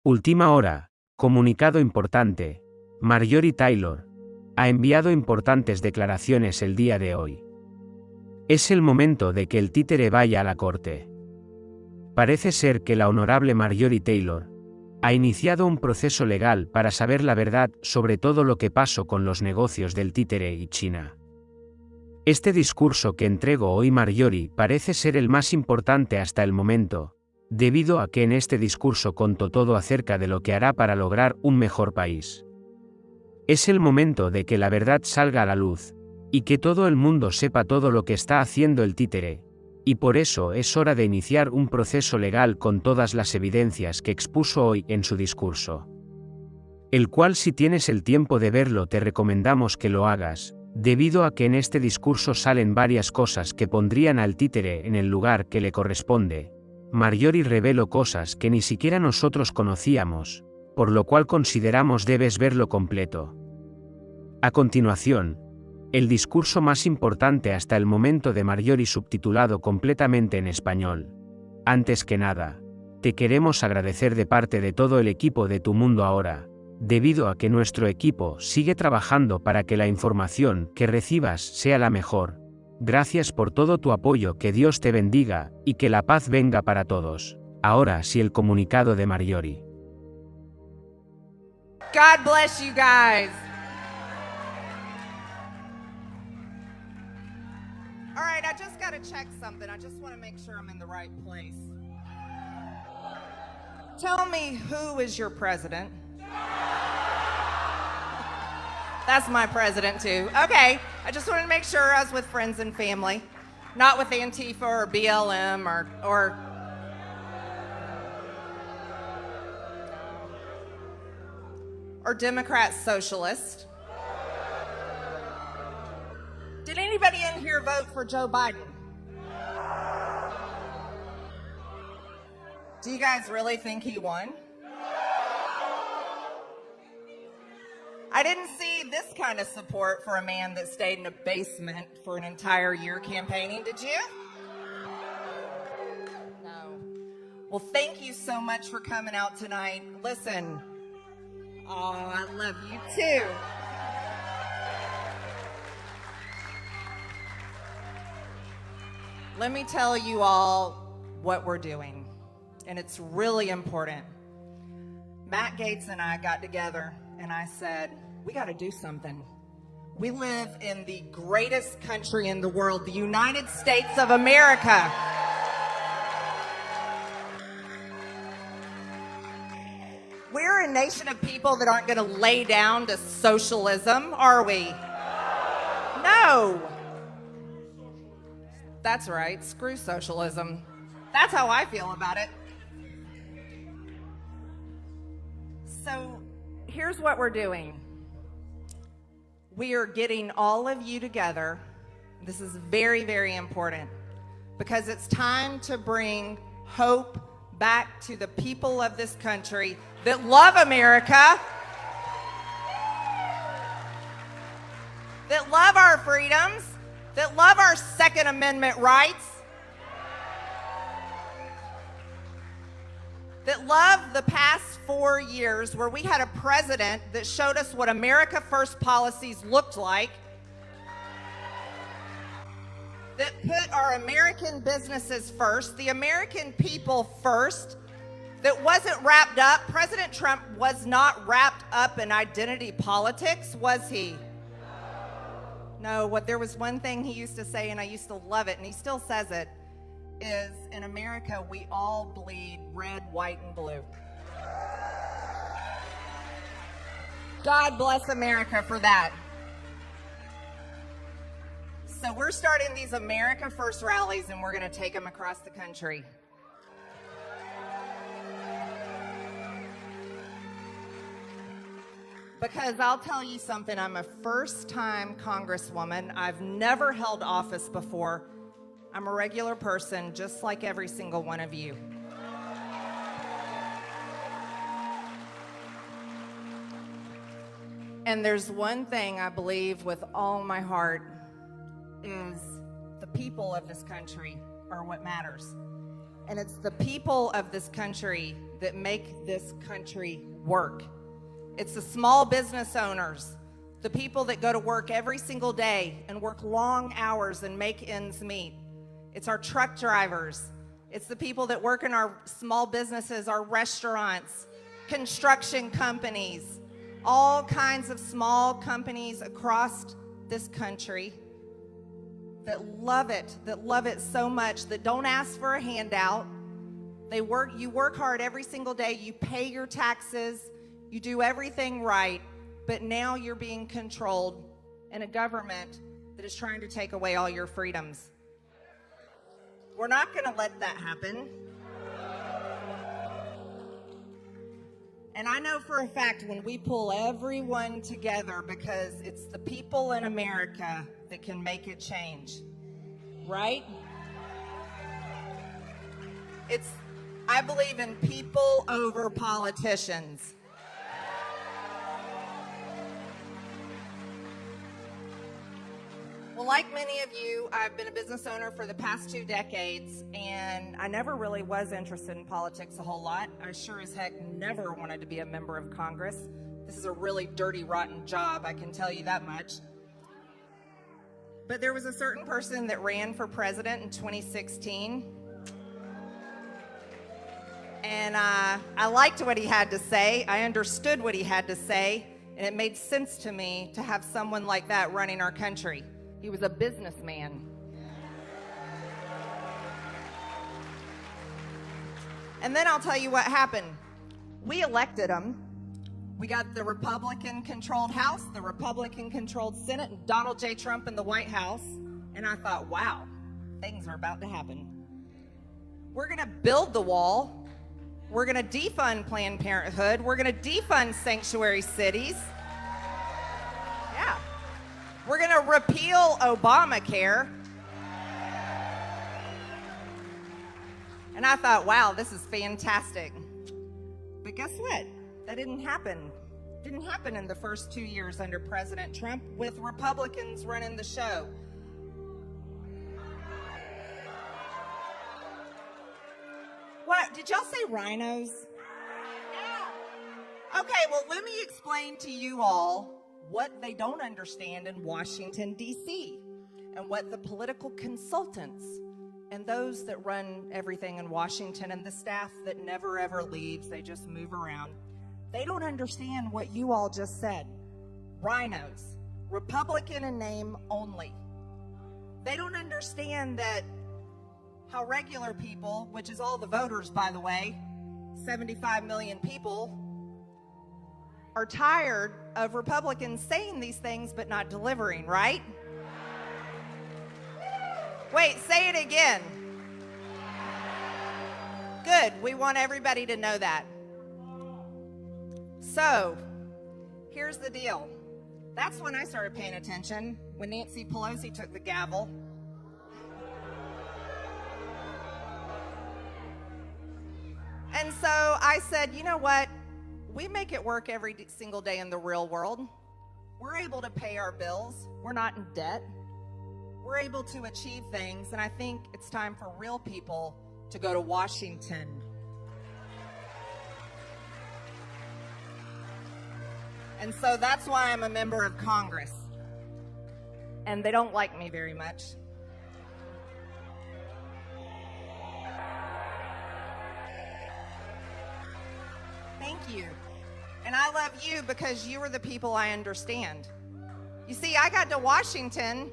Última hora. Comunicado importante. Marjorie Taylor ha enviado importantes declaraciones el día de hoy. Es el momento de que el títere vaya a la corte. Parece ser que la honorable Marjorie Taylor ha iniciado un proceso legal para saber la verdad sobre todo lo que pasó con los negocios del títere y China. Este discurso que entrego hoy Marjorie parece ser el más importante hasta el momento, debido a que en este discurso contó todo acerca de lo que hará para lograr un mejor país. Es el momento de que la verdad salga a la luz, y que todo el mundo sepa todo lo que está haciendo el títere, y por eso es hora de iniciar un proceso legal con todas las evidencias que expuso hoy en su discurso. El cual si tienes el tiempo de verlo te recomendamos que lo hagas, debido a que en este discurso salen varias cosas que pondrían al títere en el lugar que le corresponde. Marjorie reveló cosas que ni siquiera nosotros conocíamos, por lo cual consideramos debes verlo completo. A continuación, el discurso más importante hasta el momento de Marjorie subtitulado completamente en español. Antes que nada, te queremos agradecer de parte de todo el equipo de Tu Mundo Ahora, debido a que nuestro equipo sigue trabajando para que la información que recibas sea la mejor. Gracias por todo tu apoyo, que Dios te bendiga, y que la paz venga para todos. Ahora sí el comunicado de Marjorie. God bless you guys. All right, I just got to check something. I just want to make sure I'm in the right place. Tell me, who is your president? That's my president too. Okay, I just wanted to make sure I was with friends and family, not with Antifa or BLM or Democrat Socialist. Did anybody in here vote for Joe Biden? Do you guys really think he won? I didn't see this kind of support for a man that stayed in a basement for an entire year campaigning, did you? No. Well, thank you so much for coming out tonight. Listen, oh, I love you too. Let me tell you all what we're doing, and it's really important. Matt Gaetz and I got together, and I said, we got to do something. We live in the greatest country in the world, the United States of America. We're a nation of people that aren't going to lay down to socialism, are we? No. That's right, screw socialism. That's how I feel about it. So here's what we're doing. We are getting all of you together. This is very, very important because it's time to bring hope back to the people of this country that love America, that love our freedoms, that love our Second Amendment rights, that love the past 4 years where we had a president that showed us what America First policies looked like, that put our American businesses first, the American people first, that wasn't wrapped up. President Trump was not wrapped up in identity politics, was he? No, there was one thing he used to say, and I used to love it, and he still says it, is in America, we all bleed red, white, and blue. God bless America for that. So we're starting these America First rallies, and we're going to take them across the country. Because I'll tell you something, I'm a first-time Congresswoman. I've never held office before. I'm a regular person, just like every single one of you. And there's one thing I believe with all my heart is the people of this country are what matters. And it's the people of this country that make this country work. It's the small business owners, the people that go to work every single day and work long hours and make ends meet. It's our truck drivers. It's the people that work in our small businesses, our restaurants, construction companies, all kinds of small companies across this country that love it so much, that don't ask for a handout. You work hard every single day, you pay your taxes, you do everything right, but now you're being controlled in a government that is trying to take away all your freedoms. We're not going to let that happen. And I know for a fact when we pull everyone together, because it's the people in America that can make it change, right? I believe in people over politicians. Well, like many of you, I've been a business owner for the past 2 decades, and I never really was interested in politics a whole lot. I sure as heck never wanted to be a member of Congress. This is a really dirty, rotten job, I can tell you that much. But there was a certain person that ran for president in 2016, and I liked what he had to say. I understood what he had to say, and it made sense to me to have someone like that running our country. He was a businessman. And then I'll tell you what happened. We elected him. We got the Republican-controlled House, the Republican-controlled Senate, and Donald J. Trump in the White House. And I thought, wow, things are about to happen. We're going to build the wall. We're going to defund Planned Parenthood. We're going to defund sanctuary cities. Yeah. We're going to repeal Obamacare. And I thought, wow, this is fantastic. But guess what? That didn't happen. Didn't happen in the first 2 years under President Trump with Republicans running the show. What? Did y'all say rhinos? Yeah. Okay, well, let me explain to you all what they don't understand in Washington, D.C., and what the political consultants and those that run everything in Washington and the staff that never ever leaves, they just move around. They don't understand what you all just said. Rhinos, Republican in name only. They don't understand that how regular people, which is all the voters, by the way, 75 million people, are tired of Republicans saying these things but not delivering, right? Wait, say it again. Good, we want everybody to know that. So, here's the deal. That's when I started paying attention, when Nancy Pelosi took the gavel. And so I said, you know what? We make it work every single day in the real world. We're able to pay our bills. We're not in debt. We're able to achieve things, and I think it's time for real people to go to Washington. And so that's why I'm a member of Congress. And they don't like me very much. Thank you. And I love you because you are the people I understand. You see, I got to Washington,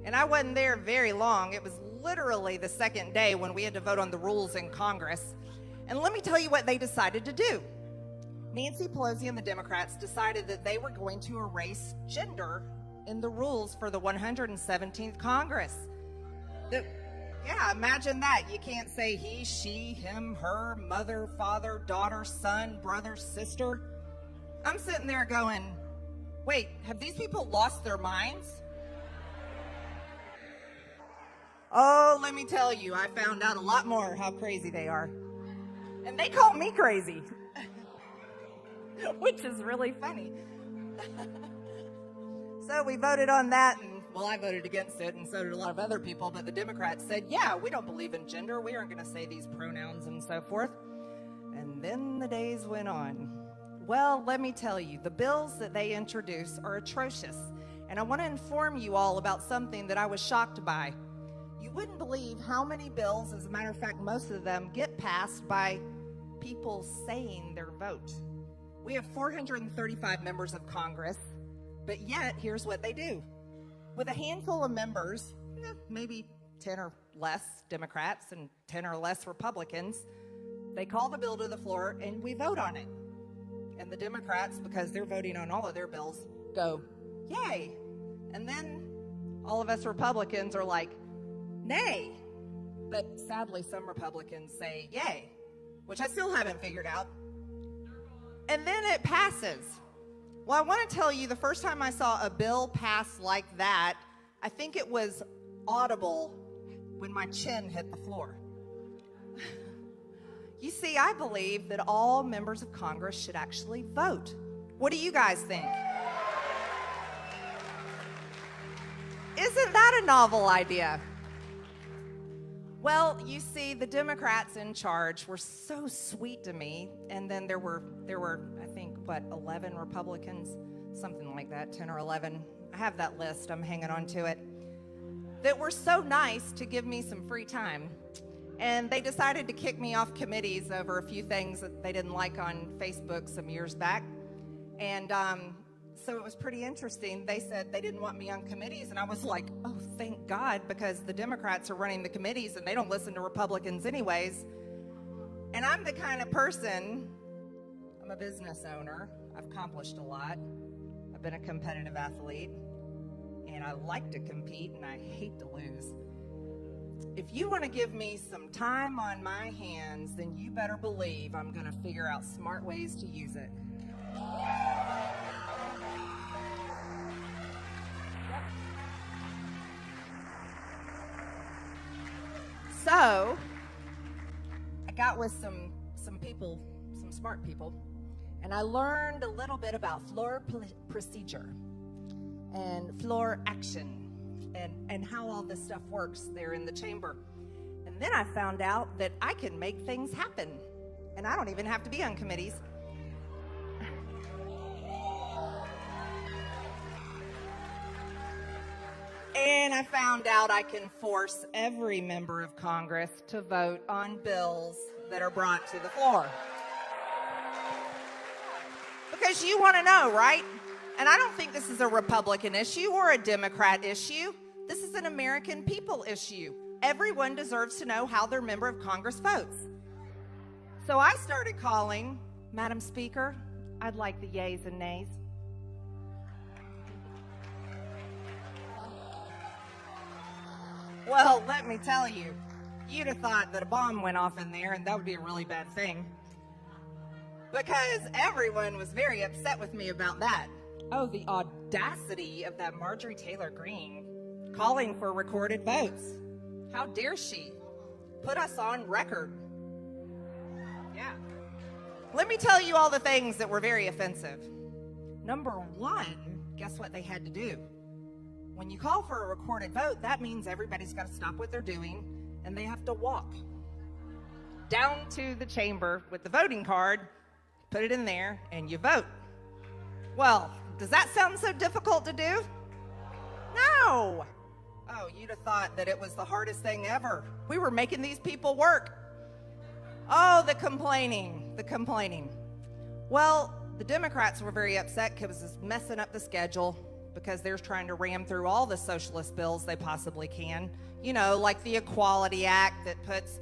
and I wasn't there very long. It was literally the second day when we had to vote on the rules in Congress. And let me tell you what they decided to do. Nancy Pelosi and the Democrats decided that they were going to erase gender in the rules for the 117th Congress. Yeah, imagine that. You can't say he, she, him, her, mother, father, daughter, son, brother, sister. I'm sitting there going, wait, have these people lost their minds? Oh, let me tell you, I found out a lot more how crazy they are. And they call me crazy, which is really funny. So we voted on that, and Well, I voted against it, and so did a lot of other people, but the Democrats said, yeah, we don't believe in gender. We aren't going to say these pronouns and so forth. And then the days went on. Well, let me tell you, the bills that they introduce are atrocious. And I want to inform you all about something that I was shocked by. You wouldn't believe how many bills, as a matter of fact, most of them get passed by people saying their vote. We have 435 members of Congress, but yet, here's what they do. With a handful of members, maybe 10 or less Democrats and 10 or less Republicans, they call the bill to the floor and we vote on it. And the Democrats, because they're voting on all of their bills, go, yay. And then all of us Republicans are like, nay. But sadly, some Republicans say yay, which I still haven't figured out. And then it passes. Well, I want to tell you, the first time I saw a bill pass like that, I think it was audible when my chin hit the floor. You see, I believe that all members of Congress should actually vote. What do you guys think? Isn't that a novel idea? Well, you see, the Democrats in charge were so sweet to me, and then there were I think, 11 Republicans, something like that, 10 or 11. I have that list, I'm hanging on to it, that were so nice to give me some free time. And they decided to kick me off committees over a few things that they didn't like on Facebook some years back. And so it was pretty interesting. They said they didn't want me on committees, and I was like, oh, thank God, because the Democrats are running the committees and they don't listen to Republicans anyways. And I'm the kind of person, I'm a business owner, I've accomplished a lot, I've been a competitive athlete, and I like to compete and I hate to lose. If you want to give me some time on my hands, then you better believe I'm going to figure out smart ways to use it. So, I got with some people, some smart people, and I learned a little bit about floor procedure and floor action and how all this stuff works there in the chamber. And then I found out that I can make things happen, and I don't even have to be on committees. And I found out I can force every member of Congress to vote on bills that are brought to the floor. Because you want to know, right? And I don't think this is a Republican issue or a Democrat issue. This is an American people issue. Everyone deserves to know how their member of Congress votes. So I started calling, Madam Speaker, I'd like the yays and nays. Well, let me tell you, you'd have thought that a bomb went off in there, and that would be a really bad thing. Because everyone was very upset with me about that. Oh, the audacity of that Marjorie Taylor Greene calling for recorded votes. How dare she put us on record? Yeah. Let me tell you all the things that were very offensive. Number one, guess what they had to do? When you call for a recorded vote, that means everybody's got to stop what they're doing and they have to walk down to the chamber with the voting card, put it in there, and you vote. Well, does that sound so difficult to do? No. Oh, you'd have thought that it was the hardest thing ever. We were making these people work. Oh, the complaining. Well, the Democrats were very upset because it's messing up the schedule, because they're trying to ram through all the socialist bills they possibly can. You know, like the Equality Act that puts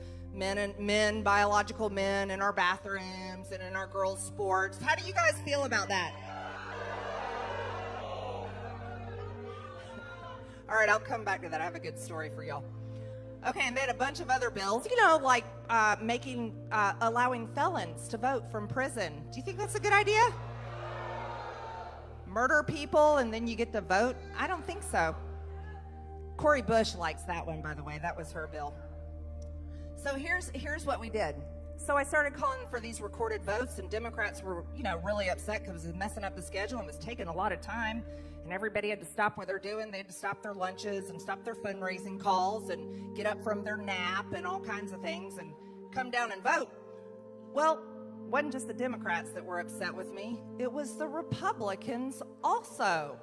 biological men in our bathrooms and in our girls' sports. How do you guys feel about that? All right, I'll come back to that. I have a good story for y'all. Okay, and they had a bunch of other bills, you know, like allowing felons to vote from prison. Do you think that's a good idea? Murder people and then you get to vote? I don't think so. Cori Bush likes that one, by the way. That was her bill. So here's what we did. So I started calling for these recorded votes, and Democrats were, really upset because it was messing up the schedule and was taking a lot of time, and everybody had to stop what they're doing. They had to stop their lunches and stop their fundraising calls and get up from their nap and all kinds of things and come down and vote. Well, it wasn't just the Democrats that were upset with me. It was the Republicans also.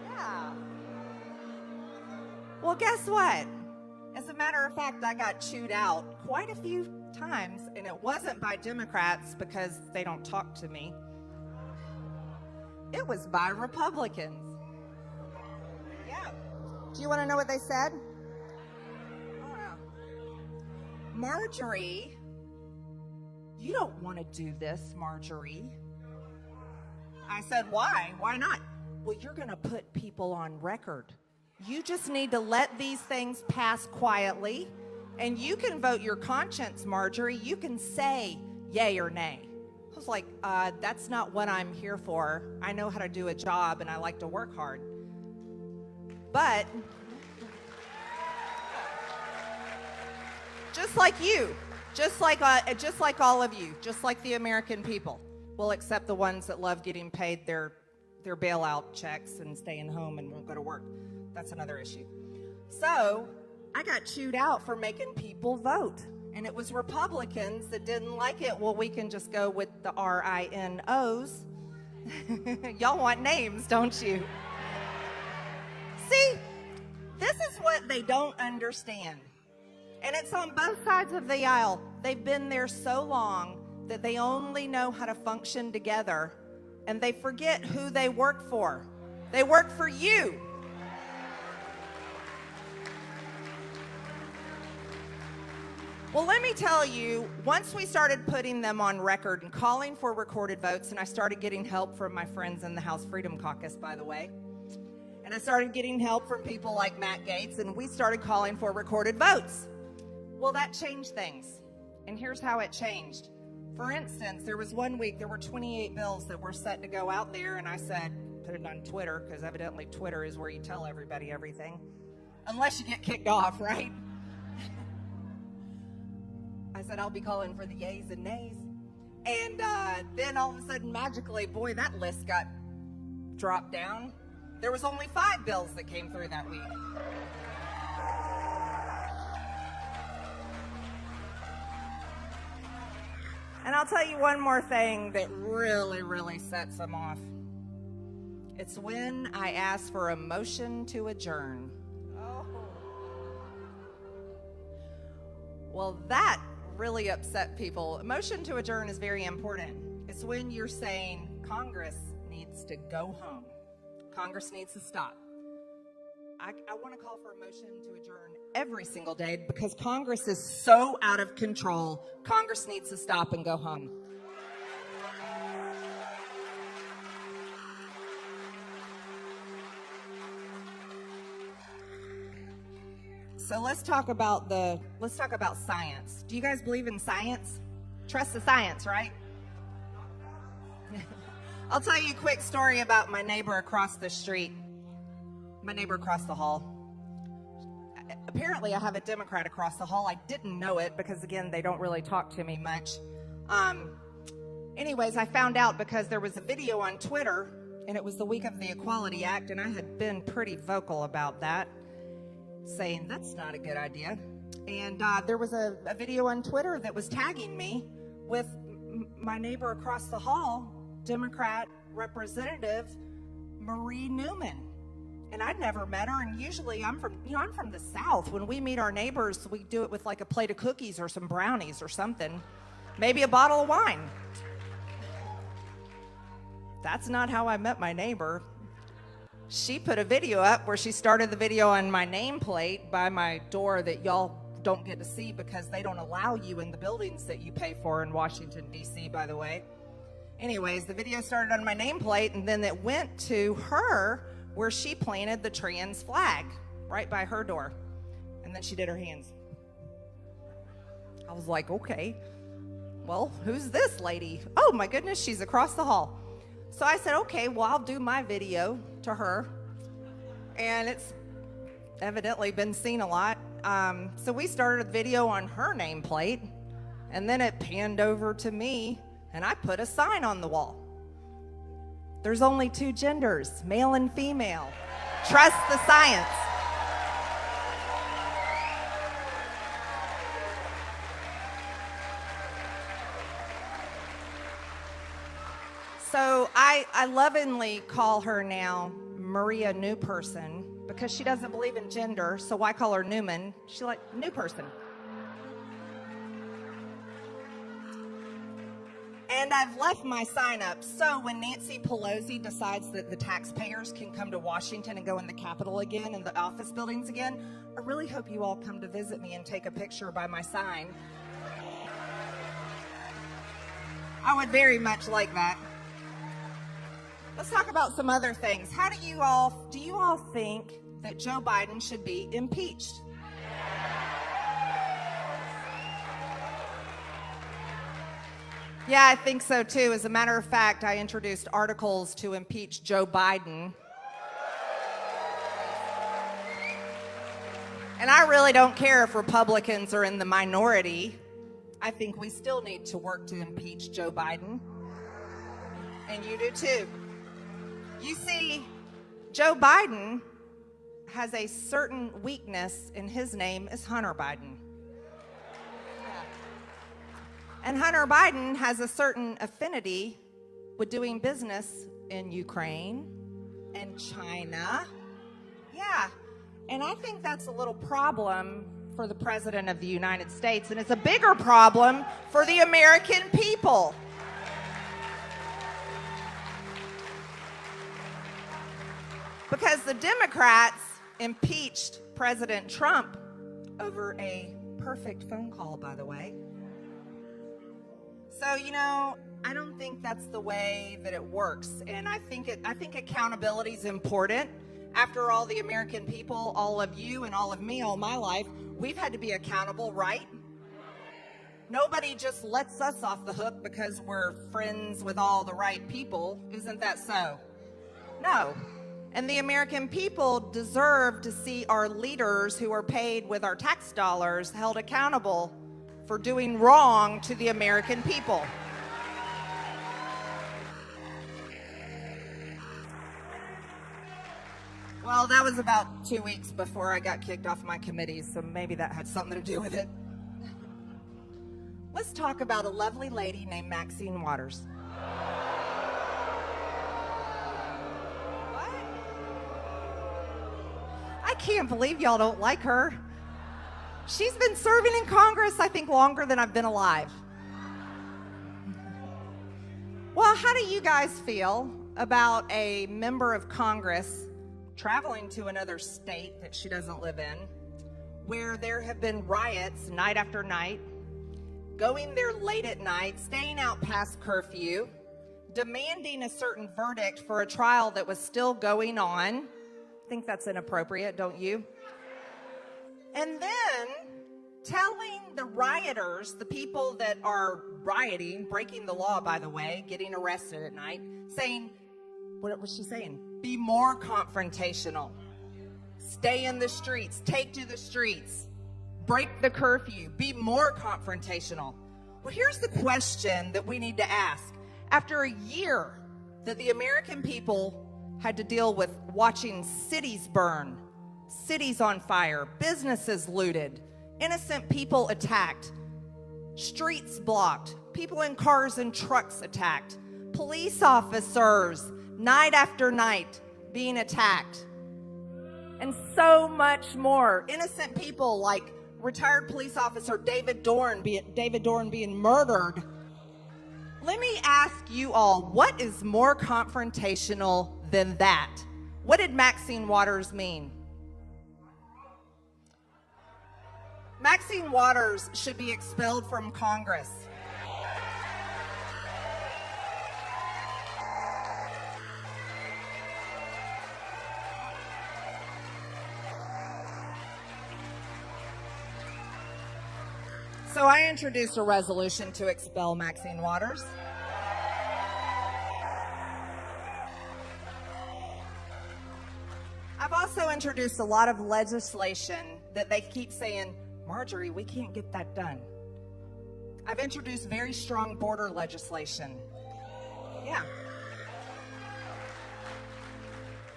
Yeah. Well, guess what? As a matter of fact, I got chewed out quite a few times, and it wasn't by Democrats because they don't talk to me. It was by Republicans. Yeah. Do you want to know what they said? Oh, yeah. Marjorie, you don't want to do this, Marjorie. I said, why? Why not? Well, you're going to put people on record. You just need to let these things pass quietly, and you can vote your conscience, Marjorie. You can say yay or nay. I was like, that's not what I'm here for. I know how to do a job, and I like to work hard. But just like you, just like all of you, just like the American people, well, except the ones that love getting paid their bailout checks and staying home and won't go to work. That's another issue. So I got chewed out for making people vote. And it was Republicans that didn't like it. Well, we can just go with the RINOs. Y'all want names, don't you? See, this is what they don't understand. And it's on both sides of the aisle. They've been there so long that they only know how to function together. And they forget who they work for. They work for you. Well, let me tell you, once we started putting them on record and calling for recorded votes, and I started getting help from my friends in the House Freedom Caucus, by the way, and I started getting help from people like Matt Gaetz, and we started calling for recorded votes. Well, that changed things, and here's how it changed. For instance, there was one week, there were 28 bills that were set to go out there, and I said, put it on Twitter, because evidently Twitter is where you tell everybody everything, unless you get kicked off, right? I said, I'll be calling for the yays and nays. And then all of a sudden, magically, boy, that list got dropped down. There was only 5 bills that came through that week. And I'll tell you one more thing that really, really sets them off. It's when I ask for a motion to adjourn. Oh. Well, that really upset people. A motion to adjourn is very important. It's when you're saying Congress needs to go home. Congress needs to stop. I want to call for a motion to adjourn every single day because Congress is so out of control. Congress needs to stop and go home. So let's talk about science. Do you guys believe in science? Trust the science, right? I'll tell you a quick story about my neighbor across the street. My neighbor across the hall. Apparently I have a Democrat across the hall. I didn't know it because, again, they don't really talk to me much. Anyways, I found out because there was a video on Twitter, and it was the week of the Equality Act, and I had been pretty vocal about that, saying that's not a good idea. And there was a video on Twitter that was tagging me with my neighbor across the hall, Democrat Representative Marie Newman. And I'd never met her, and usually I'm from the South. When we meet our neighbors, we do it with like a plate of cookies or some brownies or something, maybe a bottle of wine. That's not how I met my neighbor. She put a video up where she started the video on my nameplate by my door that y'all don't get to see because they don't allow you in the buildings that you pay for in Washington, D.C., by the way. Anyways, the video started on my nameplate, and then it went to her where she planted the trans flag right by her door. And then she did her hands. I was like, okay, well, who's this lady? Oh my goodness, she's across the hall. So I said, okay, well, I'll do my video to her. And it's evidently been seen a lot. So we started a video on her nameplate. And then it panned over to me, and I put a sign on the wall. There's only 2 genders, male and female. Trust the science. So I lovingly call her now Maria New Person because she doesn't believe in gender, so why call her Newman? She's like, New Person. And I've left my sign up, so when Nancy Pelosi decides that the taxpayers can come to Washington and go in the Capitol again and the office buildings again, I really hope you all come to visit me and take a picture by my sign. I would very much like that. Let's talk about some other things. Do you all think that Joe Biden should be impeached? Yeah, I think so too. As a matter of fact, I introduced articles to impeach Joe Biden. And I really don't care if Republicans are in the minority. I think we still need to work to impeach Joe Biden. And you do too. You see, Joe Biden has a certain weakness, and his name is Hunter Biden. And Hunter Biden has a certain affinity with doing business in Ukraine and China. Yeah, and I think that's a little problem for the President of the United States, and it's a bigger problem for the American people. Because the Democrats impeached President Trump over a perfect phone call, by the way. So, I don't think that's the way that it works. And I think accountability is important. After all, the American people, all of you and all of me, all my life, we've had to be accountable, right? Nobody just lets us off the hook because we're friends with all the right people. Isn't that so? No. And the American people deserve to see our leaders who are paid with our tax dollars held accountable for doing wrong to the American people. Well, that was about 2 weeks before I got kicked off my committees, so maybe that had something to do with it. Let's talk about a lovely lady named Maxine Waters. I can't believe y'all don't like her. She's been serving in Congress, I think, longer than I've been alive. Well, how do you guys feel about a member of Congress traveling to another state that she doesn't live in, where there have been riots night after night, going there late at night, staying out past curfew, demanding a certain verdict for a trial that was still going on? I think that's inappropriate, don't you? And then telling the rioters, the people that are rioting, breaking the law, by the way, getting arrested at night, saying, what was she saying? Be more confrontational. Stay in the streets, take to the streets, break the curfew, be more confrontational. Well, here's the question that we need to ask. After a year that the American people had to deal with watching cities burn, cities on fire, businesses looted, innocent people attacked, streets blocked, people in cars and trucks attacked, police officers night after night being attacked, and so much more. Innocent people like retired police officer David Dorn being murdered. Let me ask you all, what is more confrontational than that? What did Maxine Waters mean? Maxine Waters should be expelled from Congress. So I introduced a resolution to expel Maxine Waters. I've also introduced a lot of legislation that they keep saying, Marjorie, we can't get that done. I've introduced very strong border legislation. Yeah.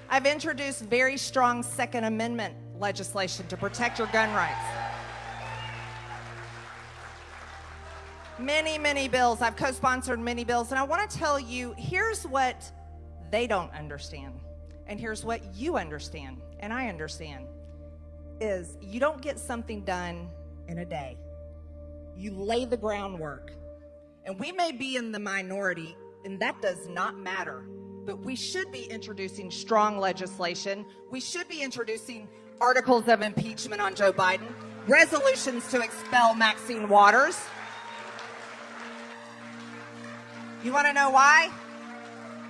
I've introduced very strong Second Amendment legislation to protect your gun rights. Many, many bills. I've co-sponsored many bills, and I want to tell you, here's what they don't understand, and here's what you understand, and I understand, is you don't get something done in a day. You lay the groundwork. And we may be in the minority, and that does not matter, but we should be introducing strong legislation. We should be introducing articles of impeachment on Joe Biden, resolutions to expel Maxine Waters. You want to know why?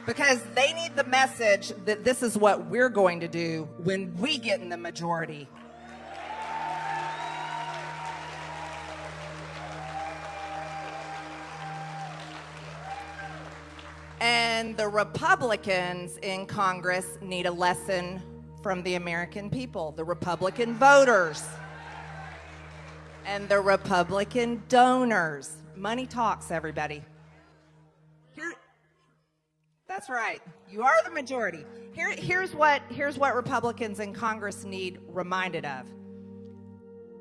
Because they need the message that this is what we're going to do when we get in the majority. And the Republicans in Congress need a lesson from the American people, the Republican voters, and the Republican donors. Money talks, everybody. That's right. You are the majority. Here's what Republicans in Congress need reminded of.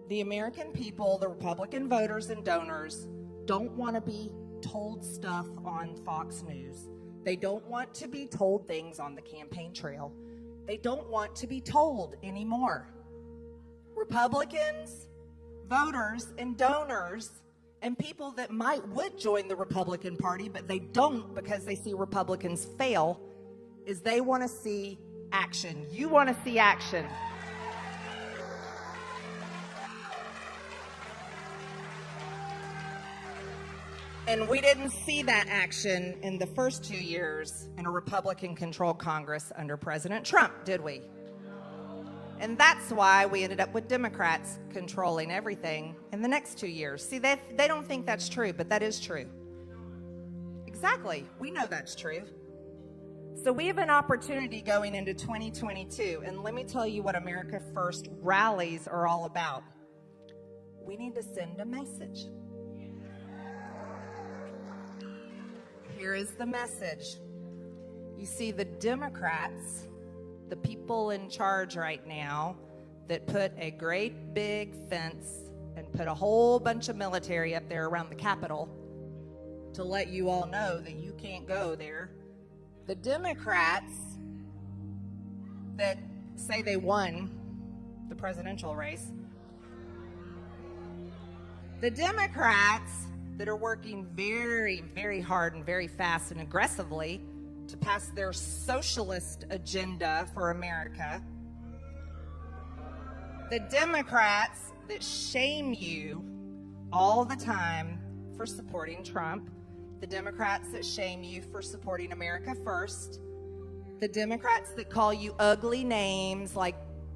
The American people, the Republican voters and donors, don't want to be told stuff on Fox News. They don't want to be told things on the campaign trail. They don't want to be told anymore. Republicans, voters, and donors, and people that would join the Republican Party, but they don't because they see Republicans fail, is they want to see action. You want to see action. And we didn't see that action in the first 2 years in a Republican-controlled Congress under President Trump, did we? And that's why we ended up with Democrats controlling everything in the next 2 years. See, they don't think that's true, but that is true. Exactly. We know that's true. So we have an opportunity going into 2022, and let me tell you what America First rallies are all about. We need to send a message. Here is the message. You see, the Democrats, the people in charge right now, that put a great big fence and put a whole bunch of military up there around the Capitol to let you all know that you can't go there. The Democrats that say they won the presidential race, the Democrats that are working very, very hard and very fast and aggressively to pass their socialist agenda for America. The Democrats that shame you all the time for supporting Trump. The Democrats that shame you for supporting America First. The Democrats that call you ugly names like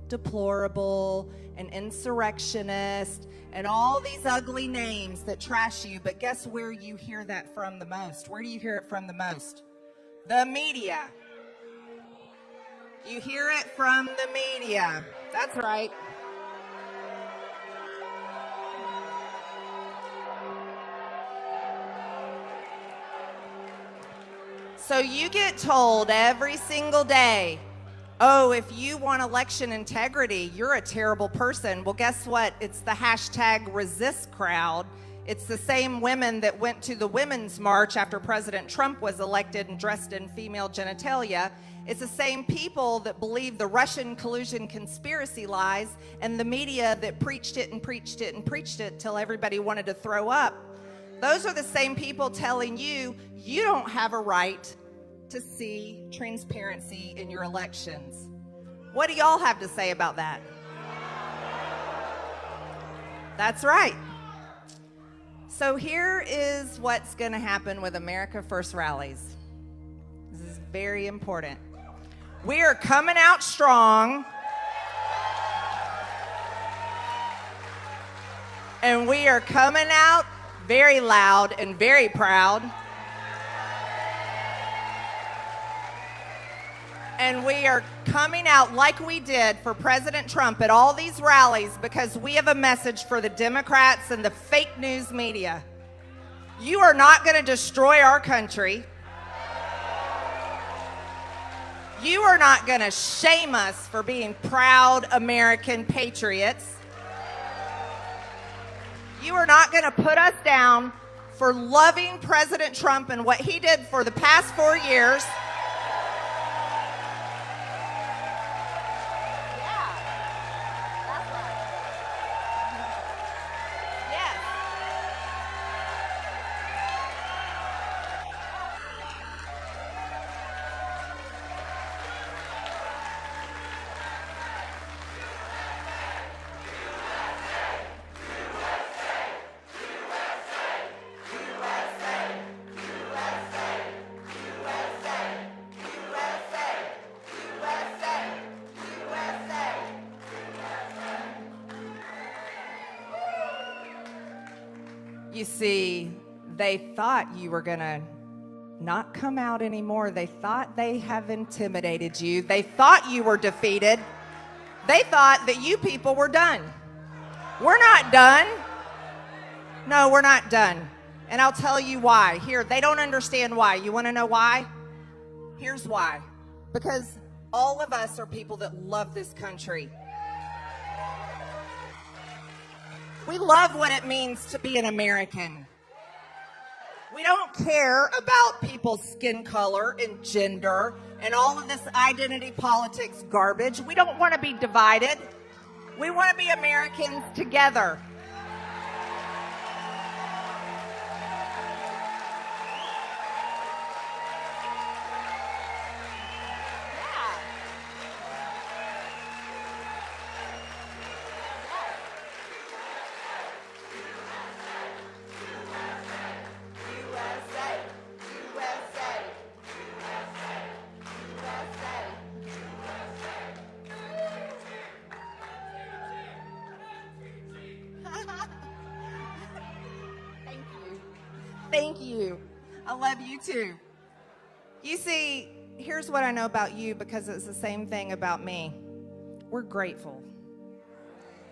deplorable and insurrectionist and all these ugly names that trash you. But guess where you hear that from the most? Where do you hear it from the most? The media. You hear it from the media. That's right. So you get told every single day, oh, if you want election integrity, you're a terrible person. Well, guess what? It's the hashtag resist crowd. It's the same women that went to the Women's March after President Trump was elected and dressed in female genitalia. It's the same people that believe the Russian collusion conspiracy lies and the media that preached it and preached it and preached it till everybody wanted to throw up. Those are the same people telling you you don't have a right to see transparency in your elections. What do y'all have to say about that? That's right. So here is what's going to happen with America First rallies. This is very important. We are coming out strong. And we are coming out very loud and very proud. And we are coming out like we did for President Trump at all these rallies because we have a message for the Democrats and the fake news media. You are not going to destroy our country. You are not going to shame us for being proud American patriots. You are not going to put us down for loving President Trump and what he did for the past 4 years. You see, they thought you were going to not come out anymore. They thought they have intimidated you. They thought you were defeated. They thought that you people were done. We're not done. No, we're not done. And I'll tell you why. Here, they don't understand why. You want to know why? Here's why. Because all of us are people that love this country. We love what it means to be an American. We don't care about people's skin color and gender and all of this identity politics garbage. We don't want to be divided. We want to be Americans together. Thank you. I love you too. You see, here's what I know about you, because it's the same thing about me. We're grateful.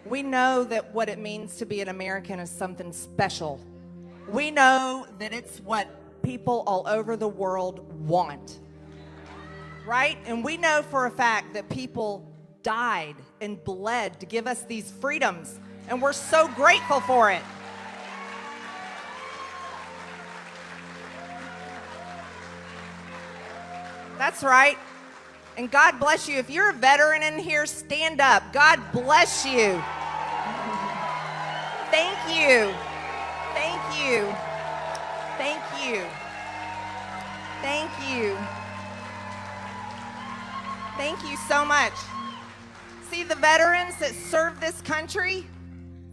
We know that what it means to be an American is something special. We know that it's what people all over the world want. Right? And we know for a fact that people died and bled to give us these freedoms, and we're so grateful for it. That's right. And God bless you. If you're a veteran in here, stand up. God bless you. Thank you. Thank you. Thank you. Thank you. Thank you so much. See, the veterans that serve this country,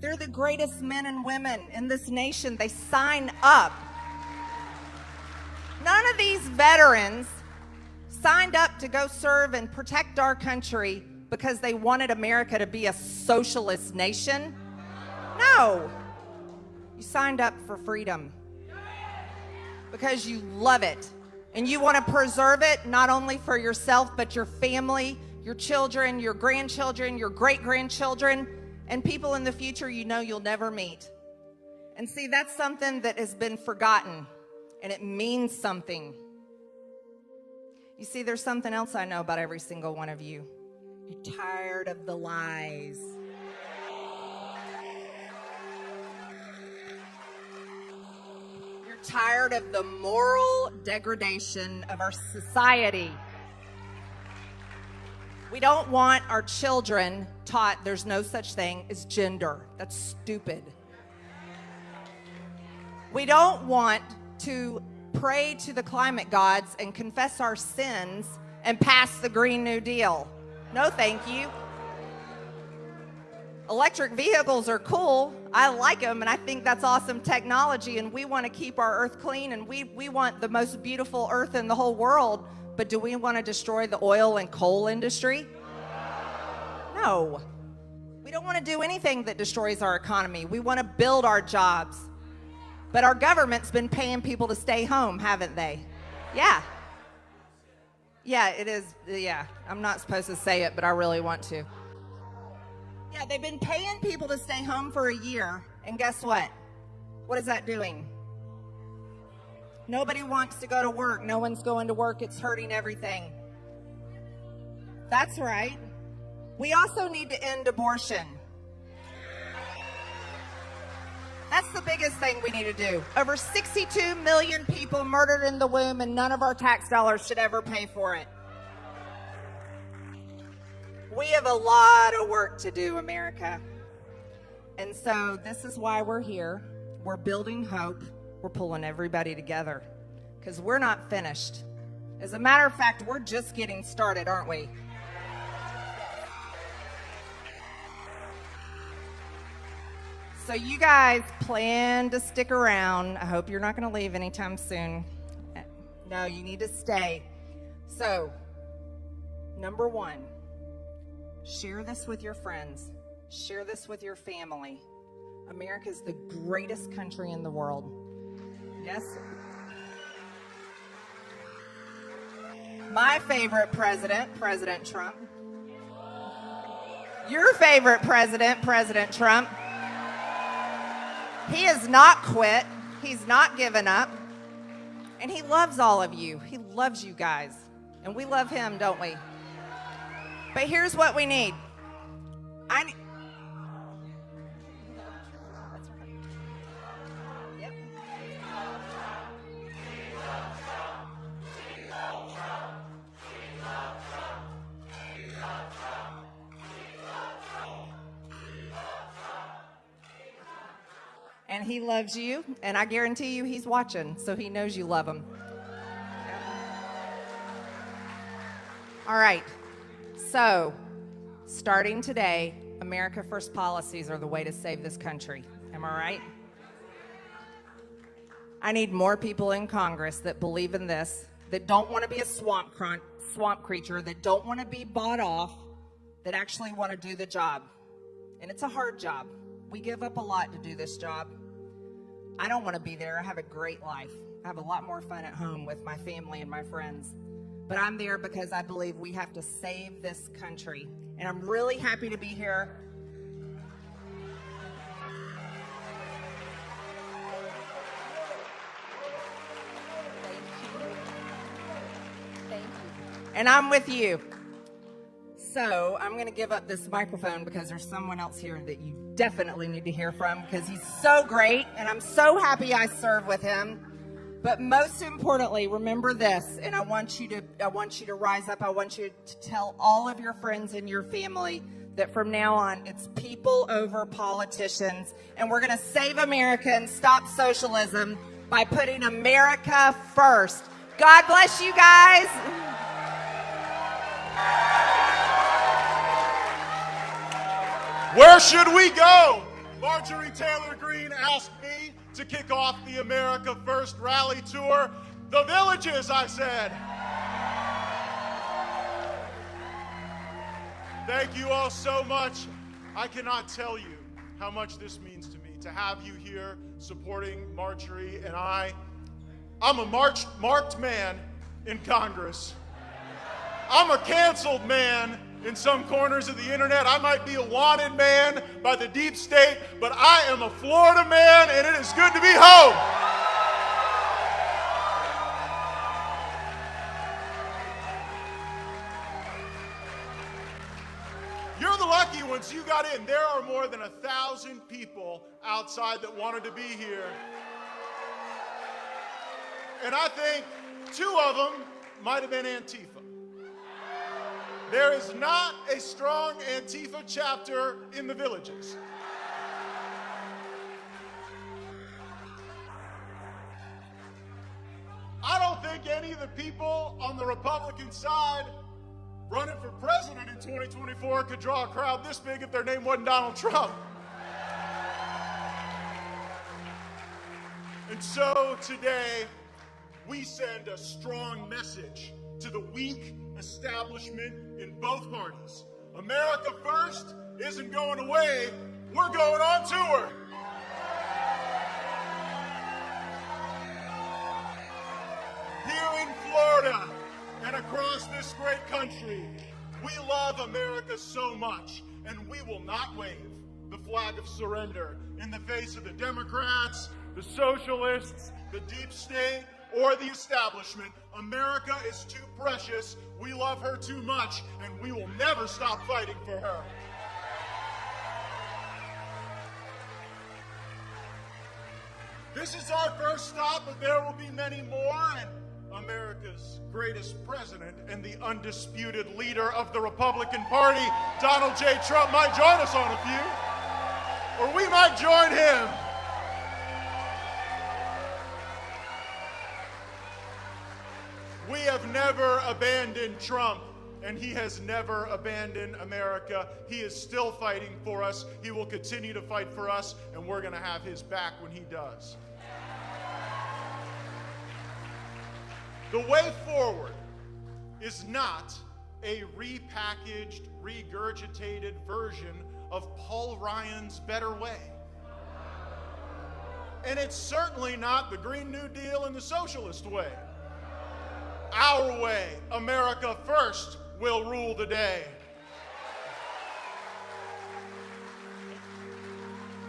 they're the greatest men and women in this nation. They sign up. None of these veterans signed up to go serve and protect our country because they wanted America to be a socialist nation. No. You signed up for freedom because you love it and you want to preserve it, not only for yourself, but your family, your children, your grandchildren, your great-grandchildren, and people in the future you know you'll never meet. And see, that's something that has been forgotten, and it means something. You see, there's something else I know about every single one of you. You're tired of the lies. You're tired of the moral degradation of our society. We don't want our children taught there's no such thing as gender. That's stupid. We don't want to pray to the climate gods and confess our sins and pass the Green New Deal. No, thank you. Electric vehicles are cool. I like them, and I think that's awesome technology, and we want to keep our earth clean, and we want the most beautiful earth in the whole world, but do we want to destroy the oil and coal industry? No. We don't want to do anything that destroys our economy. We want to build our jobs. But our government's been paying people to stay home, haven't they? Yeah. Yeah, it is. Yeah, I'm not supposed to say it, but I really want to. Yeah, they've been paying people to stay home for a year. And guess what? What is that doing? Nobody wants to go to work. No one's going to work. It's hurting everything. That's right. We also need to end abortion. That's the biggest thing we need to do. Over 62 million people murdered in the womb, and none of our tax dollars should ever pay for it. We have a lot of work to do, America. And so this is why we're here. We're building hope. We're pulling everybody together because we're not finished. As a matter of fact, we're just getting started, aren't we? So you guys plan to stick around. I hope you're not going to leave anytime soon. No, you need to stay. So, number one, share this with your friends. Share this with your family. America is the greatest country in the world. Yes? My favorite president, President Trump. Your favorite president, President Trump. He has not quit. He's not given up. And he loves all of you. He loves you guys. And we love him, don't we? But here's what we need. Yep. And he loves you, and I guarantee you he's watching, so he knows you love him. All right, so starting today, America First policies are the way to save this country. Am I right? I need more people in Congress that believe in this, that don't want to be a swamp creature, that don't want to be bought off, that actually want to do the job. And it's a hard job. We give up a lot to do this job. I don't want to be there. I have a great life. I have a lot more fun at home with my family and my friends. But I'm there because I believe we have to save this country. And I'm really happy to be here. Thank you. And I'm with you. So I'm going to give up this microphone because there's someone else here that you definitely need to hear from because he's so great and I'm so happy I serve with him. But most importantly, remember this, and I want you to rise up. I want you to tell all of your friends and your family that from now on it's people over politicians, and we're going to save America and stop socialism by putting America first. God bless you guys. Where should we go? Marjorie Taylor Greene asked me to kick off the America First rally tour. The villages, I said. Thank you all so much. I cannot tell you how much this means to me to have you here supporting Marjorie and I. I'm a marked man in Congress. I'm a canceled man in some corners of the internet. I might be a wanted man by the deep state, but I am a Florida man, and it is good to be home. You're the lucky ones. You got in. There are more than 1,000 people outside that wanted to be here. And I think 2 of them might have been Antifa. There is not a strong Antifa chapter in the villages. I don't think any of the people on the Republican side running for president in 2024 could draw a crowd this big if their name wasn't Donald Trump. And so today, we send a strong message to the weak establishment in both parties. America First isn't going away. We're going on tour. Here in Florida and across this great country, we love America so much, and we will not wave the flag of surrender in the face of the Democrats, the socialists, the deep state, or the establishment. America is too precious. We love her too much, and we will never stop fighting for her. This is our first stop, but there will be many more, and America's greatest president and the undisputed leader of the Republican Party, Donald J. Trump, might join us on a few, or we might join him. We have never abandoned Trump, and he has never abandoned America. He is still fighting for us. He will continue to fight for us, and we're going to have his back when he does. The way forward is not a repackaged, regurgitated version of Paul Ryan's Better Way. And it's certainly not the Green New Deal and the socialist way. Our way, America first, will rule the day.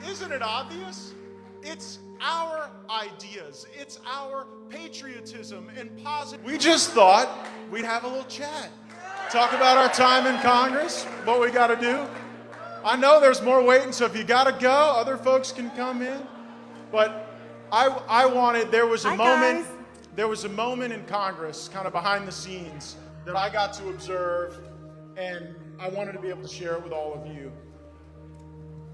Isn't it obvious? It's our ideas, it's our patriotism and positive. We just thought we'd have a little chat, talk about our time in Congress, what we got to do. I know there's more waiting, so if you got to go, other folks can come in. But I wanted, there was a moment in Congress, kind of behind the scenes, that I got to observe, and I wanted to be able to share it with all of you.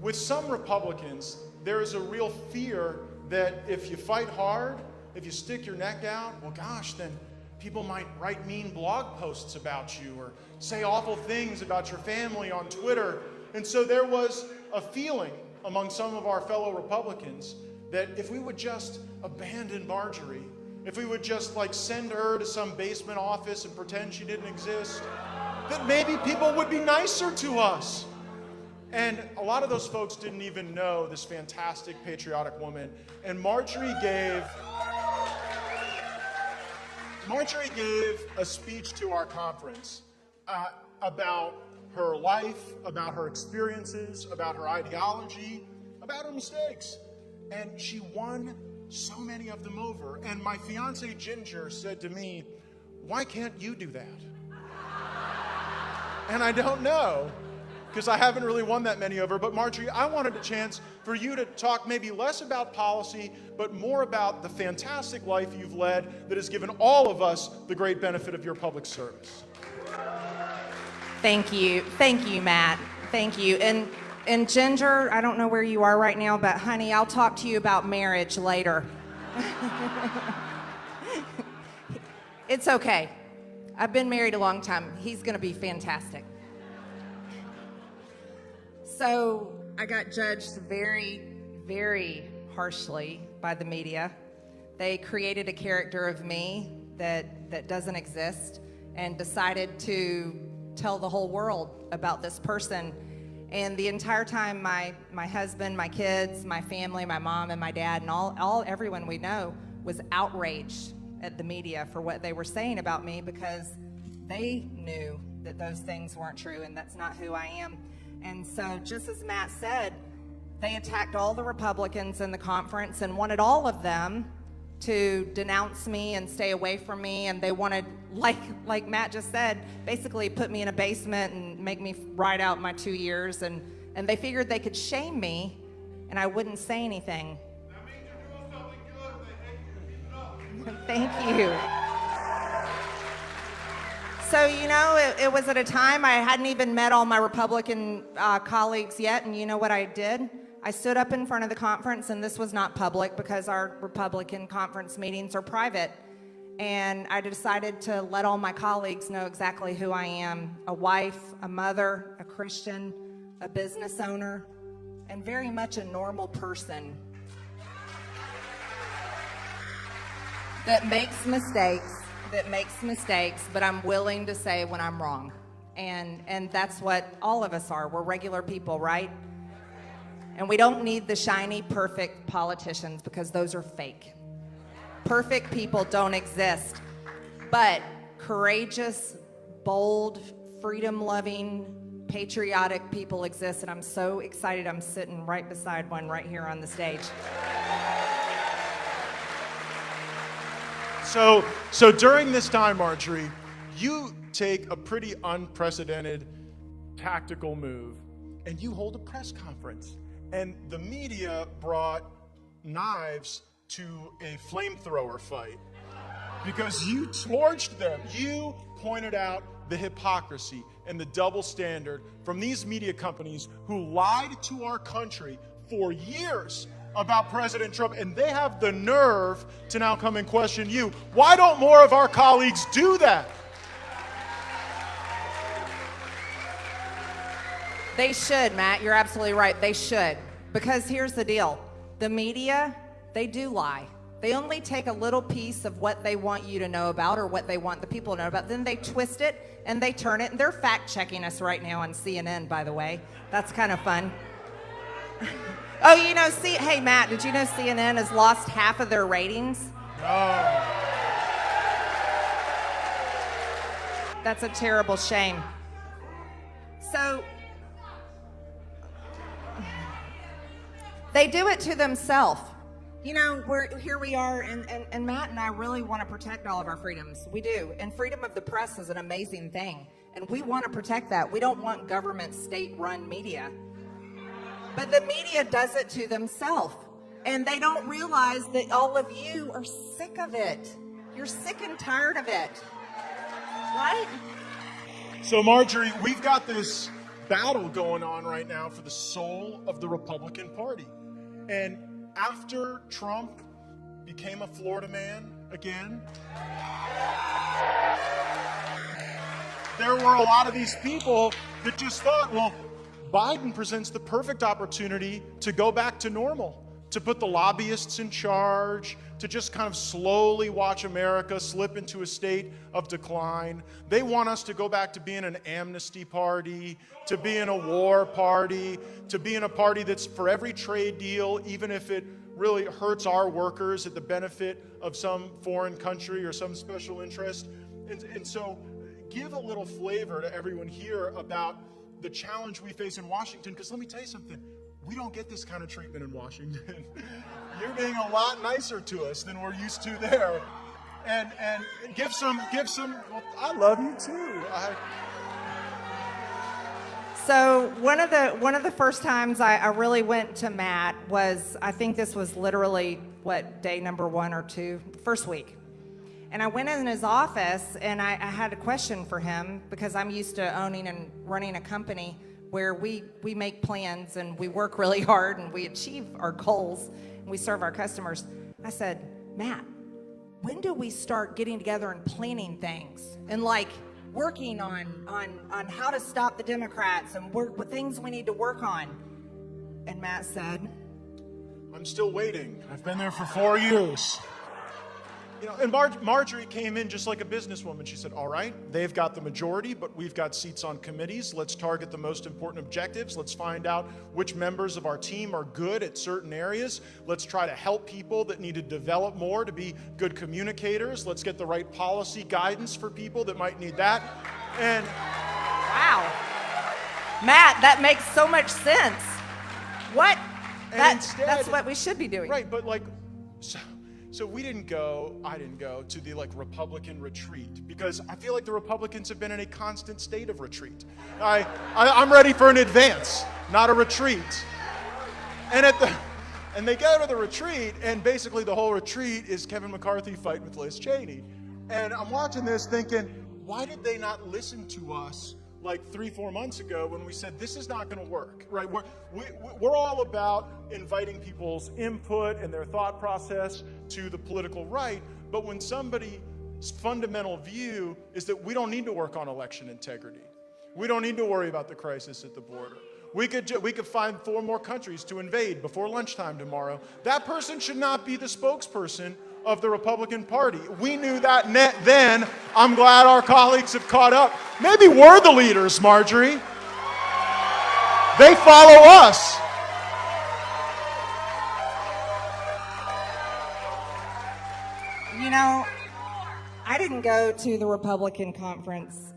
With some Republicans, there is a real fear that if you fight hard, if you stick your neck out, well, gosh, then people might write mean blog posts about you or say awful things about your family on Twitter. And so there was a feeling among some of our fellow Republicans that if we would just abandon Marjorie, if we would just send her to some basement office and pretend she didn't exist, that maybe people would be nicer to us. And a lot of those folks didn't even know this fantastic patriotic woman. And Marjorie gave a speech to our conference about her life, about her experiences, about her ideology, about her mistakes. And she won so many of them over. And my fiance Ginger said to me, "Why can't you do that?" And I don't know, because I haven't really won that many over. But Marjorie, I wanted a chance for you to talk maybe less about policy, but more about the fantastic life you've led that has given all of us the great benefit of your public service. Thank you, Matt. Thank you. And Ginger, I don't know where you are right now, but honey, I'll talk to you about marriage later. It's okay. I've been married a long time. He's going to be fantastic. So I got judged very, very harshly by the media. They created a character of me that doesn't exist and decided to tell the whole world about this person. And the entire time, my husband, my kids, my family, my mom and my dad, and everyone we know was outraged at the media for what they were saying about me, because they knew that those things weren't true and that's not who I am. And so, just as Matt said, they attacked all the Republicans in the conference and wanted all of them to denounce me and stay away from me. And they wanted, like Matt just said, basically put me in a basement and make me ride out my 2 years. And they figured they could shame me and I wouldn't say anything. That means you're doing something good. They hate you. Keep it up. Thank you. So, you know, it was at a time I hadn't even met all my Republican colleagues yet, and you know what I did? I stood up in front of the conference, and this was not public because our Republican conference meetings are private, and I decided to let all my colleagues know exactly who I am: a wife, a mother, a Christian, a business owner, and very much a normal person that makes mistakes, but I'm willing to say when I'm wrong. And that's what all of us are. We're regular people, right? And we don't need the shiny, perfect politicians, because those are fake. Perfect people don't exist. But courageous, bold, freedom-loving, patriotic people exist, and I'm so excited I'm sitting right beside one right here on the stage. So during this time, Marjorie, you take a pretty unprecedented tactical move, and you hold a press conference. And the media brought knives to a flamethrower fight because you torched them. You pointed out the hypocrisy and the double standard from these media companies who lied to our country for years about President Trump, and they have the nerve to now come and question you. Why don't more of our colleagues do that? They should, Matt. You're absolutely right. They should. Because here's the deal. The media, they do lie. They only take a little piece of what they want you to know about or what they want the people to know about. Then they twist it and they turn it. And they're fact-checking us right now on CNN, by the way. That's kind of fun. Oh, you know, hey, Matt, did you know CNN has lost half of their ratings? No. That's a terrible shame. So, they do it to themselves. You know, here we are, and Matt and I really want to protect all of our freedoms. We do. And freedom of the press is an amazing thing. And we want to protect that. We don't want government, state-run media. But the media does it to themselves. And they don't realize that all of you are sick of it. You're sick and tired of it. Right? So, Marjorie, we've got this battle going on right now for the soul of the Republican Party. And after Trump became a Florida man again, there were a lot of these people that just thought, well, Biden presents the perfect opportunity to go back to normal, to put the lobbyists in charge, to just kind of slowly watch America slip into a state of decline. They want us to go back to being an amnesty party, to being a war party, to being a party that's for every trade deal, even if it really hurts our workers at the benefit of some foreign country or some special interest. And so give a little flavor to everyone here about the challenge we face in Washington, because let me tell you something. We don't get this kind of treatment in Washington. You're being a lot nicer to us than we're used to there. And give some, well, I love you too. So one of the first times I really went to Matt was, I think this was literally, day number 1 or 2, first week. And I went in his office and I had a question for him, because I'm used to owning and running a company where we make plans and we work really hard and we achieve our goals and we serve our customers. I said, Matt, when do we start getting together and planning things and like working on how to stop the Democrats and what things we need to work on? And Matt said, I'm still waiting. I've been there for 4 years. You know, and Marjorie came in just like a businesswoman. She said, all right, they've got the majority, but we've got seats on committees. Let's target the most important objectives. Let's find out which members of our team are good at certain areas. Let's try to help people that need to develop more to be good communicators. Let's get the right policy guidance for people that might need that. And wow, Matt, that makes so much sense. What? That's what we should be doing. Right, but like, so I didn't go to the Republican retreat, because I feel like the Republicans have been in a constant state of retreat. I'm ready for an advance, not a retreat. And they go to the retreat, and basically the whole retreat is Kevin McCarthy fighting with Liz Cheney. And I'm watching this thinking, why did they not listen to us like 3-4 months ago when we said this is not going to work, right? We're all about inviting people's input and their thought process to the political right, but when somebody's fundamental view is that we don't need to work on election integrity, we don't need to worry about the crisis at the border, we could find 4 more countries to invade before lunchtime tomorrow, that person should not be the spokesperson of the Republican Party. We knew that then. I'm glad our colleagues have caught up. Maybe we're the leaders, Marjorie. They follow us. You know, I didn't go to the Republican conference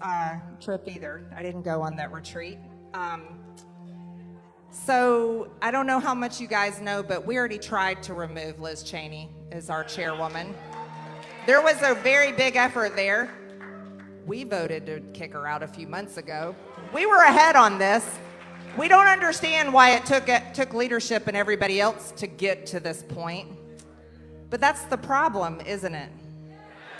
trip either. I didn't go on that retreat. So I don't know how much you guys know, but we already tried to remove Liz Cheney as our chairwoman. There was a very big effort there. We voted to kick her out a few months ago. We were ahead on this. We don't understand why it took leadership and everybody else to get to this point. But that's the problem, isn't it?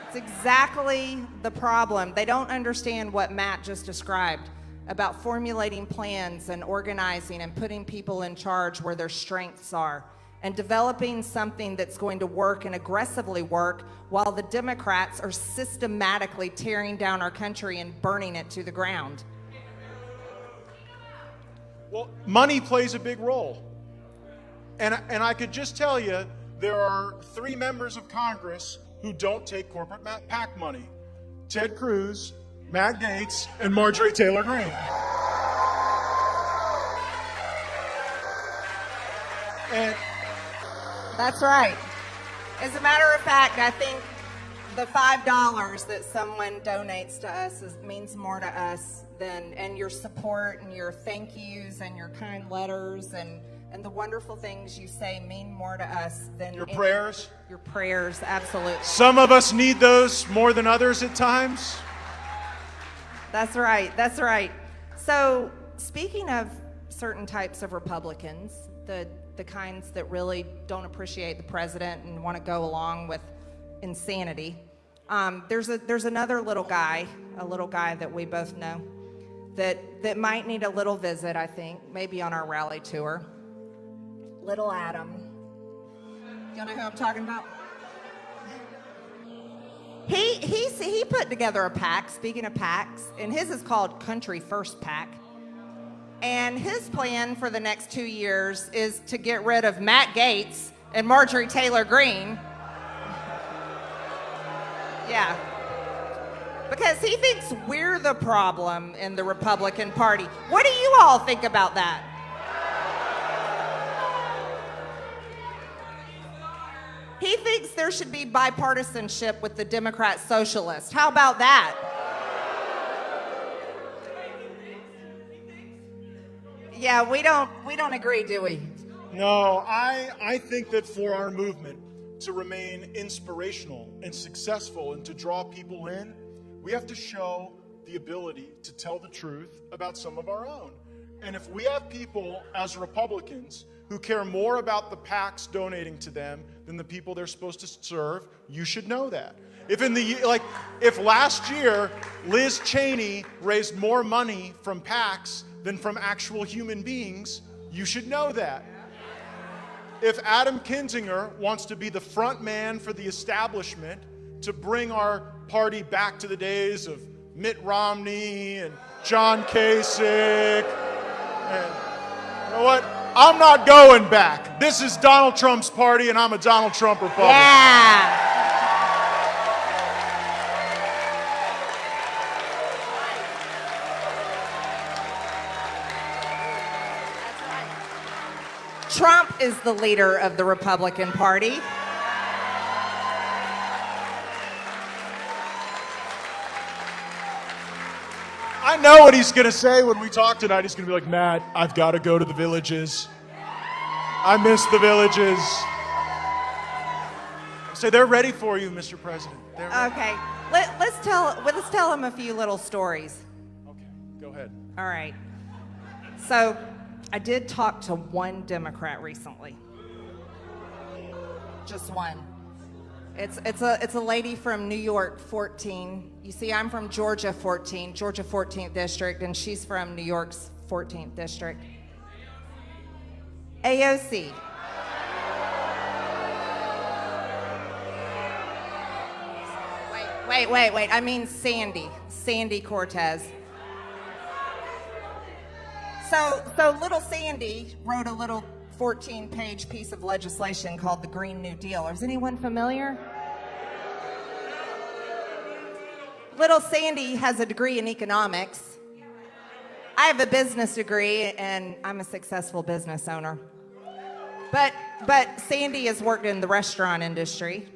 It's exactly the problem. They don't understand what Matt just described about formulating plans and organizing and putting people in charge where their strengths are and developing something that's going to work and aggressively work while the Democrats are systematically tearing down our country and burning it to the ground. Well, money plays a big role. And I could just tell you, there are 3 members of Congress who don't take corporate PAC money. Ted Cruz, Matt Gaetz, and Marjorie Taylor Greene. And that's right. As a matter of fact, I think the $5 that someone donates to us means more to us and your support and your thank yous and your kind letters and the wonderful things you say mean more to us than your prayers. Your prayers, absolutely. Some of us need those more than others at times. That's right. That's right. So, speaking of certain types of Republicans, the kinds that really don't appreciate the president and want to go along with insanity, there's another little guy that we both know that might need a little visit, I think, maybe on our rally tour. Little Adam. You know who I'm talking about? He put together a PAC, speaking of PACs, and his is called Country First PAC. And his plan for the next 2 years is to get rid of Matt Gaetz and Marjorie Taylor Greene. Yeah. Because he thinks we're the problem in the Republican Party. What do you all think about that? He thinks there should be bipartisanship with the Democrat Socialists. How about that? Yeah, we don't agree, do we? No, I think that for our movement to remain inspirational and successful and to draw people in, we have to show the ability to tell the truth about some of our own. And if we have people as Republicans who care more about the PACs donating to them than the people they're supposed to serve, you should know that. If last year Liz Cheney raised more money from PACs than from actual human beings, you should know that. If Adam Kinzinger wants to be the front man for the establishment to bring our party back to the days of Mitt Romney and John Kasich, and you know what? I'm not going back. This is Donald Trump's party, and I'm a Donald Trump Republican. Yeah. Trump is the leader of the Republican Party. I know what he's going to say when we talk tonight. He's going to be like, Matt, I've got to go to the villages. I miss the villages. So they're ready for you, Mr. President. Okay. Let's tell him a few little stories. Okay, go ahead. All right. So I did talk to one Democrat recently. Just one. It's a lady from New York 14. You see, I'm from Georgia 14, Georgia 14th District, and she's from New York's 14th District. AOC. Wait. I mean Sandy Cortez. So little Sandy wrote a little 14-page piece of legislation called the Green New Deal. Is anyone familiar? Little Sandy has a degree in economics. I have a business degree, and I'm a successful business owner. But Sandy has worked in the restaurant industry,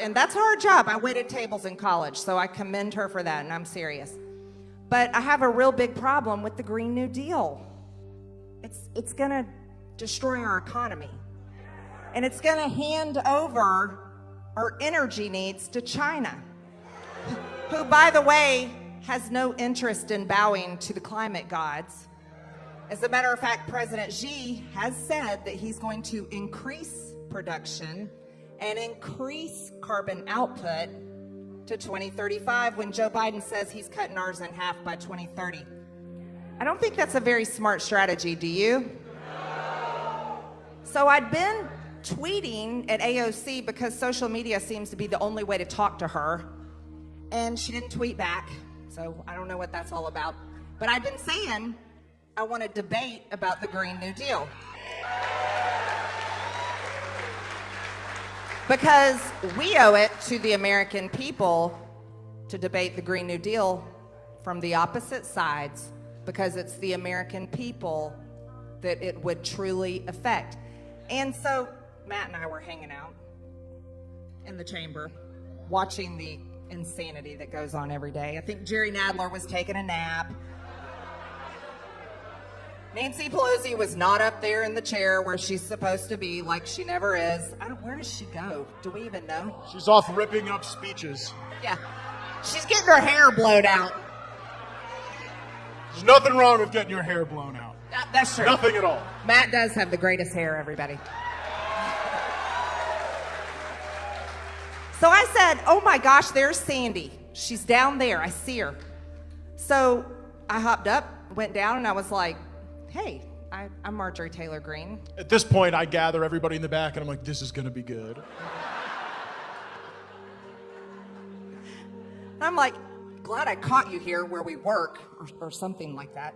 and that's a hard job. I waited tables in college, so I commend her for that, and I'm serious. But I have a real big problem with the Green New Deal. It's going to destroy our economy. And it's going to hand over our energy needs to China, who, by the way, has no interest in bowing to the climate gods. As a matter of fact, President Xi has said that he's going to increase production and increase carbon output to 2035 when Joe Biden says he's cutting ours in half by 2030. I don't think that's a very smart strategy, do you? So I'd been tweeting at AOC because social media seems to be the only way to talk to her, and she didn't tweet back, so I don't know what that's all about. But I've been saying I want to debate about the Green New Deal. Because we owe it to the American people to debate the Green New Deal from the opposite sides, because it's the American people that it would truly affect. And so Matt and I were hanging out in the chamber, watching the insanity that goes on every day. I think Jerry Nadler was taking a nap. Nancy Pelosi was not up there in the chair where she's supposed to be, like she never is. Where does she go? Do we even know? She's off ripping up speeches. Yeah. She's getting her hair blown out. There's nothing wrong with getting your hair blown out. That's true. Nothing at all. Matt does have the greatest hair, everybody. So I said, oh my gosh, there's Sandy. She's down there. I see her. So I hopped up, went down, and I was like, hey, I'm Marjorie Taylor Greene. At this point, I gather everybody in the back, and I'm like, this is going to be good. I'm like, glad I caught you here where we work, or something like that.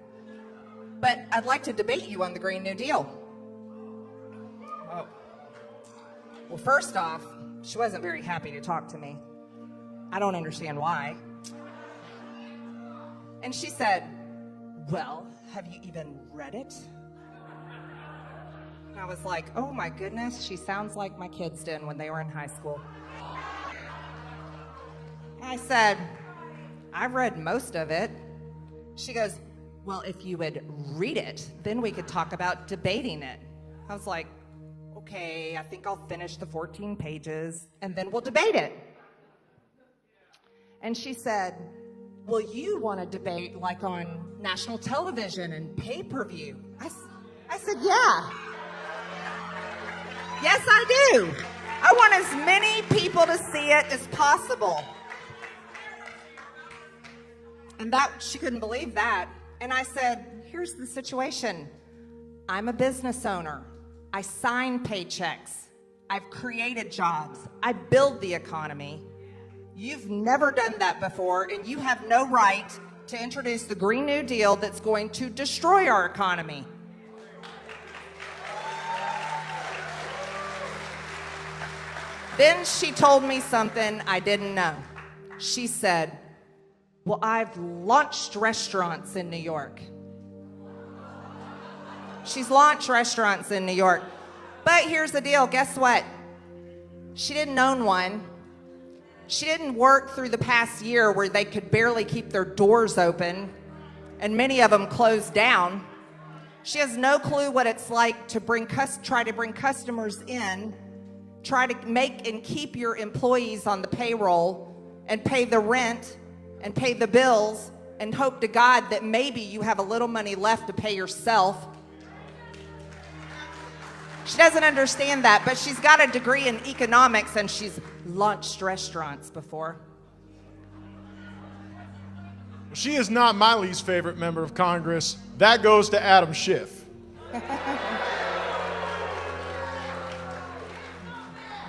But I'd like to debate you on the Green New Deal. Oh. Well, first off, she wasn't very happy to talk to me. I don't understand why. And she said, well, have you even read it? And I was like, oh my goodness, she sounds like my kids did when they were in high school. I said, I've read most of it. She goes, well, if you would read it, then we could talk about debating it. I was like, okay, I think I'll finish the 14 pages and then we'll debate it. And she said, well, you want to debate like on national television and pay-per-view? I said, yeah. Yes, I do. I want as many people to see it as possible. And that, she couldn't believe that. And I said, here's the situation. I'm a business owner. I sign paychecks. I've created jobs. I build the economy. You've never done that before, and you have no right to introduce the Green New Deal that's going to destroy our economy. Then she told me something I didn't know. She said, well, I've launched restaurants in New York. She's launched restaurants in New York. But here's the deal, guess what? She didn't own one. She didn't work through the past year where they could barely keep their doors open, and many of them closed down. She has no clue what it's like to try to bring customers in, try to make and keep your employees on the payroll, and pay the rent, and pay the bills, and hope to God that maybe you have a little money left to pay yourself. She doesn't understand that, but she's got a degree in economics and she's launched restaurants before. She is not my least favorite member of Congress. That goes to Adam Schiff.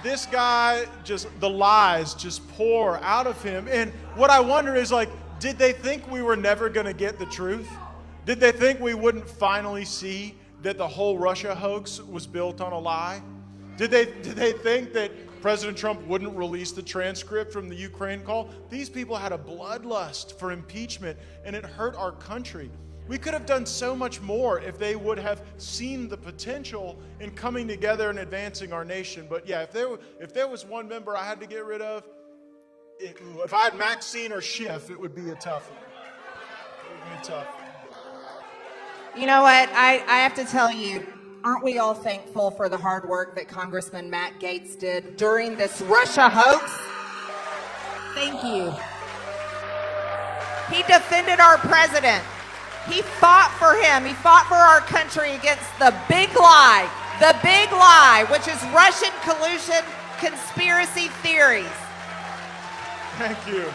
This guy, the lies just pour out of him. And what I wonder is, like, did they think we were never going to get the truth? Did they think we wouldn't finally see that the whole Russia hoax was built on a lie? Did they think that President Trump wouldn't release the transcript from the Ukraine call? These people had a bloodlust for impeachment, and it hurt our country. We could have done so much more if they would have seen the potential in coming together and advancing our nation. But yeah, if there was one member I had to get rid of, if I had Maxine or Schiff, it would be a tough one. It would be tough. You know what? I have to tell you, Aren't we all thankful for the hard work that Congressman Matt Gaetz did during this Russia hoax? Thank you. He defended our president. He fought for him. He fought for our country against the big lie, which is Russian collusion conspiracy theories. Thank you.